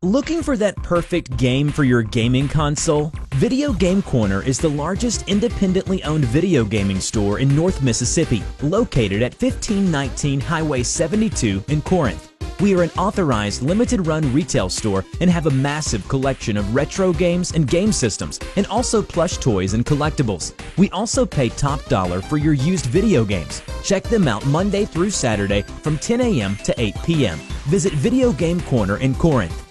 Looking for that perfect game for your gaming console? Video Game Corner is the largest independently owned video gaming store in North Mississippi, located at 1519 Highway 72 in Corinth. We are an authorized limited-run retail store and have a massive collection of retro games and game systems, and also plush toys and collectibles. We also pay top dollar for your used video games. Check them out Monday through Saturday from 10 a.m. to 8 p.m. Visit Video Game Corner in Corinth.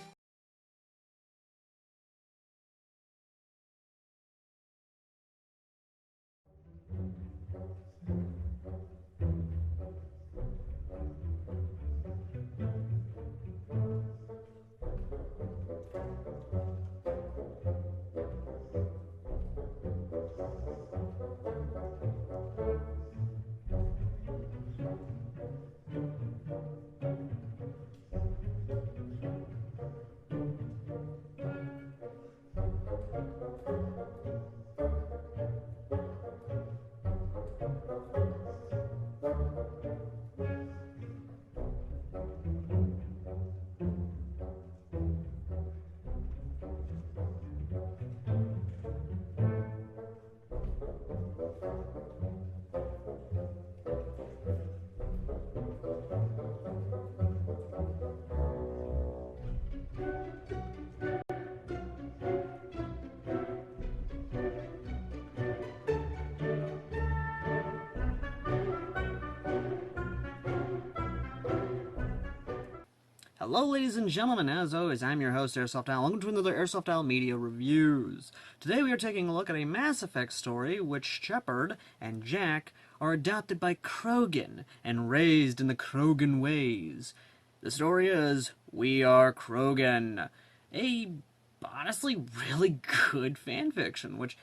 Hello ladies and gentlemen, as always, I'm your host, AirsoftAL. Welcome to another AirsoftAL Media Reviews. Today we are taking a look at a Mass Effect story, which Shepard and Jack are adopted by Krogan and raised in the Krogan ways. The story is We Are Krogan, a honestly really good fanfiction, which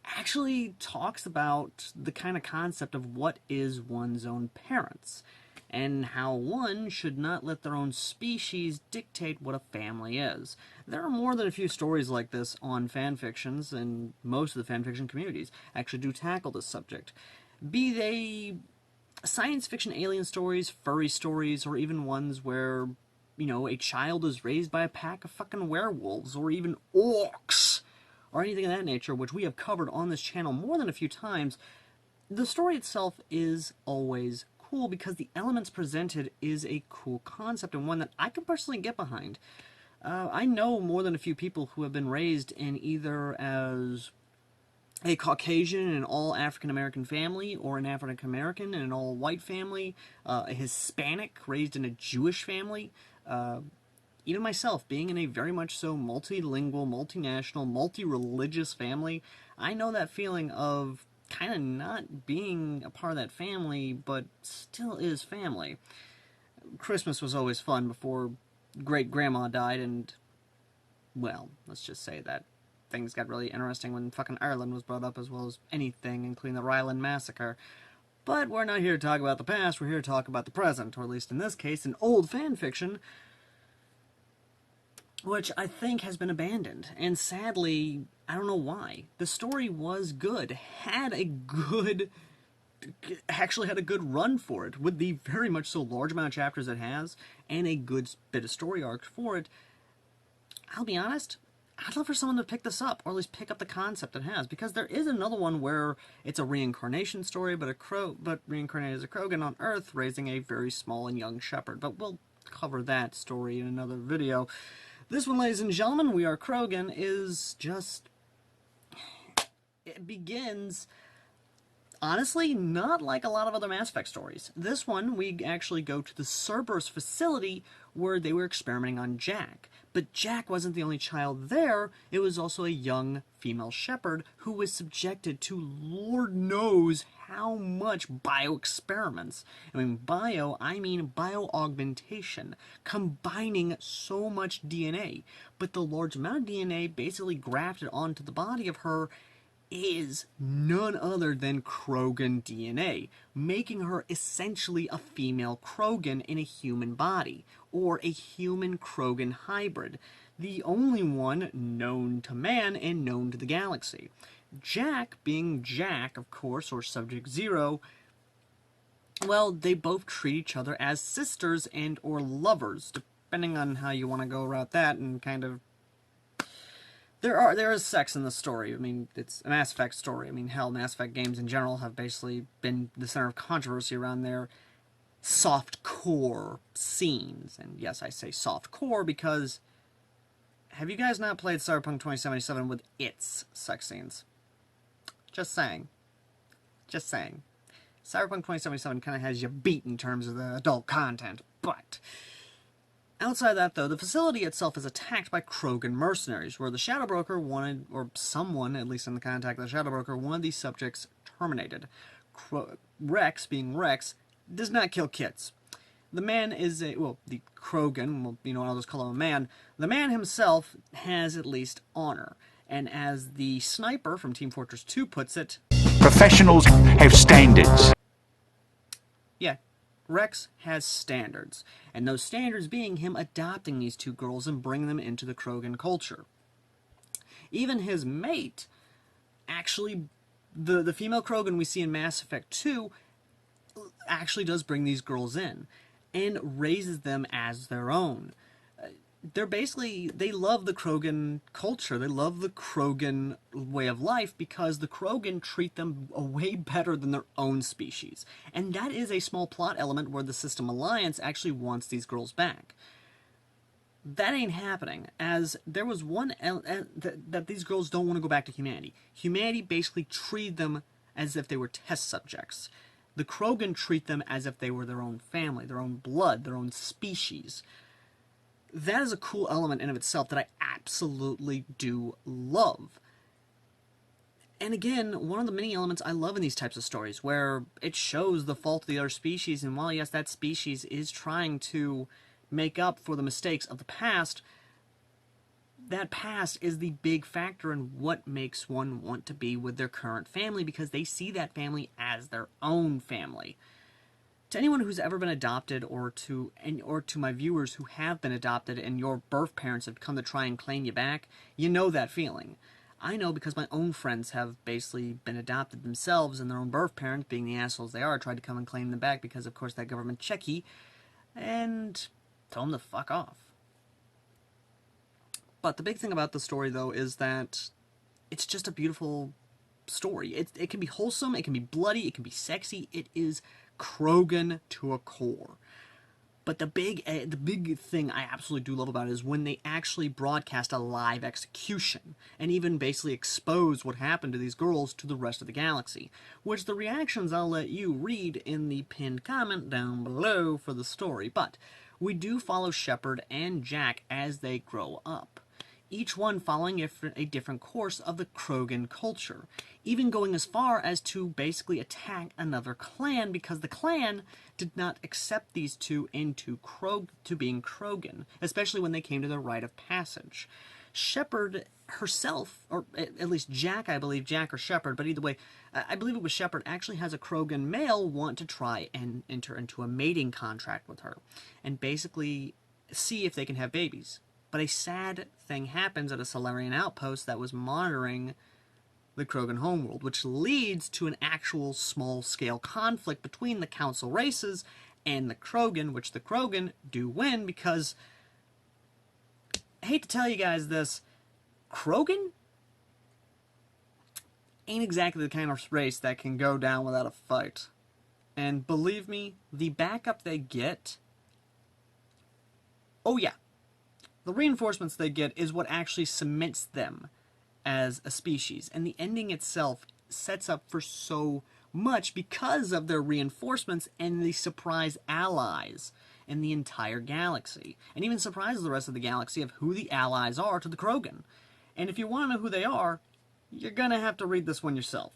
actually talks about the kind of concept of what is one's own parents, and how one should not let their own species dictate what a family is. There are more than a few stories like this on fanfictions, and most of the fanfiction communities actually do tackle this subject. Be they science fiction alien stories, furry stories, or even ones where, you know, a child is raised by a pack of fucking werewolves, or even orcs, or anything of that nature, which we have covered on this channel more than a few times. The story itself is always cool because the elements presented is a cool concept and one that I can personally get behind. I know more than a few people who have been raised in either as a Caucasian in an all-African-American family, or an African-American in an all-white family, a Hispanic raised in a Jewish family, even myself being in a very much so multilingual, multinational, multi-religious family. I know that feeling of kind of not being a part of that family, but still is family. Christmas was always fun before great-grandma died, and, well, let's just say that things got really interesting when fucking Ireland was brought up, as well as anything, including the Ryland Massacre. But we're not here to talk about the past, we're here to talk about the present, or at least in this case, an old fanfiction, which I think has been abandoned, and sadly, I don't know why. The story was good, actually had a good run for it, with the very much so large amount of chapters it has, and a good bit of story arc for it. I'll be honest, I'd love for someone to pick this up, or at least pick up the concept it has, because there is another one where it's a reincarnation story, but reincarnated as a Krogan on Earth, raising a very small and young Shepard, but we'll cover that story in another video. This one, ladies and gentlemen, We Are Krogan, is just... it begins, honestly, not like a lot of other Mass Effect stories. This one, we actually go to the Cerberus facility where they were experimenting on Jack. But Jack wasn't the only child there, it was also a young female Shepard who was subjected to Lord knows how much bio-experiments. I mean bio, I mean bio-augmentation, combining so much DNA. But the large amount of DNA basically grafted onto the body of her is none other than Krogan DNA, making her essentially a female Krogan in a human body, or a human-Krogan hybrid, the only one known to man and known to the galaxy. Jack, being Jack, of course, or Subject Zero, well, they both treat each other as sisters and or lovers, depending on how you want to go about that, and kind of there is sex in the story. I mean, it's a Mass Effect story. I mean, hell, Mass Effect games in general have basically been the center of controversy around their soft core scenes. And yes, I say soft core because have you guys not played Cyberpunk 2077 with its sex scenes? Just saying. Just saying. Cyberpunk 2077 kind of has you beat in terms of the adult content, but outside that, though, the facility itself is attacked by Krogan mercenaries, where the Shadow Broker wanted, or someone, at least in the contact of the Shadow Broker, wanted these subjects terminated. Rex, being Rex, does not kill kids. The man is the Krogan, well, you know, I'll just call him a man. The man himself has at least honor. And as the sniper from Team Fortress 2 puts it, professionals have standards. yeah, Rex has standards. And those standards being him adopting these two girls and bringing them into the Krogan culture. Even his mate, actually, the female Krogan we see in Mass Effect 2, actually does bring these girls in and raises them as their own. They're basically, they love the Krogan culture. They love the Krogan way of life because the Krogan treat them way better than their own species. And that is a small plot element where the System Alliance actually wants these girls back. That ain't happening, as there was one that these girls don't want to go back to humanity. Humanity basically treated them as if they were test subjects. The Krogan treat them as if they were their own family, their own blood, their own species. That is a cool element in of itself that I absolutely do love. And again, one of the many elements I love in these types of stories, where it shows the fault of the other species, and while yes, that species is trying to make up for the mistakes of the past, that past is the big factor in what makes one want to be with their current family, because they see that family as their own family. To anyone who's ever been adopted, or to my viewers who have been adopted and your birth parents have come to try and claim you back, you know that feeling. I know because my own friends have basically been adopted themselves, and their own birth parents, being the assholes they are, tried to come and claim them back because, of course, that government checky, and told them to fuck off. But the big thing about the story, though, is that it's just a beautiful story. It can be wholesome, it can be bloody, it can be sexy. It is Krogan to a core. But the big thing I absolutely do love about it is when they actually broadcast a live execution and even basically expose what happened to these girls to the rest of the galaxy, which the reactions I'll let you read in the pinned comment down below for the story. But we do follow Shepard and Jack as they grow up, each one following a different course of the Krogan culture, even going as far as to basically attack another clan because the clan did not accept these two into being Krogan, especially when they came to their rite of passage. Shepard herself, or at least Jack, I believe, Jack or Shepard, but either way, I believe it was Shepard, actually has a Krogan male want to try and enter into a mating contract with her, and basically see if they can have babies. But a sad thing happens at a Solarian outpost that was monitoring the Krogan homeworld, which leads to an actual small-scale conflict between the Council races and the Krogan, which the Krogan do win because, I hate to tell you guys this, Krogan ain't exactly the kind of race that can go down without a fight. And believe me, the backup they get, oh yeah, the reinforcements they get is what actually cements them as a species. And the ending itself sets up for so much because of their reinforcements and the surprise allies in the entire galaxy. And even surprises the rest of the galaxy of who the allies are to the Krogan. And if you want to know who they are, you're going to have to read this one yourself.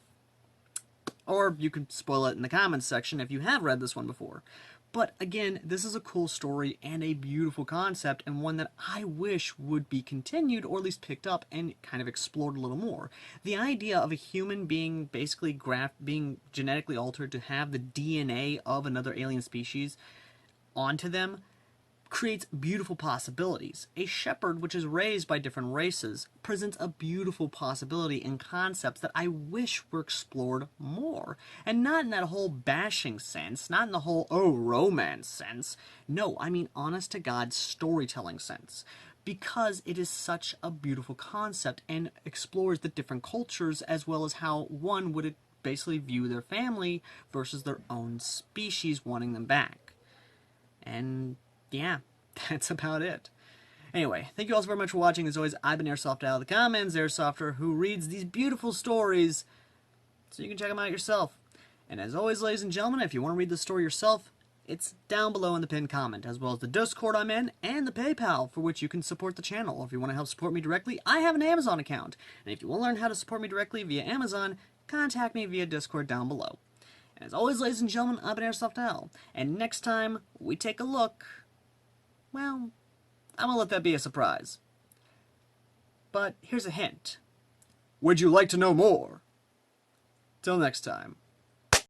Or you could spoil it in the comments section if you have read this one before. But again, this is a cool story and a beautiful concept, and one that I wish would be continued, or at least picked up and kind of explored a little more. The idea of a human being basically being genetically altered to have the DNA of another alien species onto them creates beautiful possibilities. A shepherd, which is raised by different races, presents a beautiful possibility and concepts that I wish were explored more. And not in that whole bashing sense, not in the whole, oh, romance sense. No, I mean honest to God storytelling sense. Because it is such a beautiful concept and explores the different cultures as well as how one would basically view their family versus their own species wanting them back. And yeah, that's about it. Anyway, thank you all so very much for watching. As always, I've been AirsoftAL, the Commons Airsofter, who reads these beautiful stories so you can check them out yourself. And as always, ladies and gentlemen, if you want to read the story yourself, it's down below in the pinned comment, as well as the Discord I'm in and the PayPal, for which you can support the channel. Or if you want to help support me directly, I have an Amazon account. And if you want to learn how to support me directly via Amazon, contact me via Discord down below. And as always, ladies and gentlemen, I've been AirsoftAL. And next time we take a look, well, I'm going to let that be a surprise. But here's a hint. Would you like to know more? Till next time.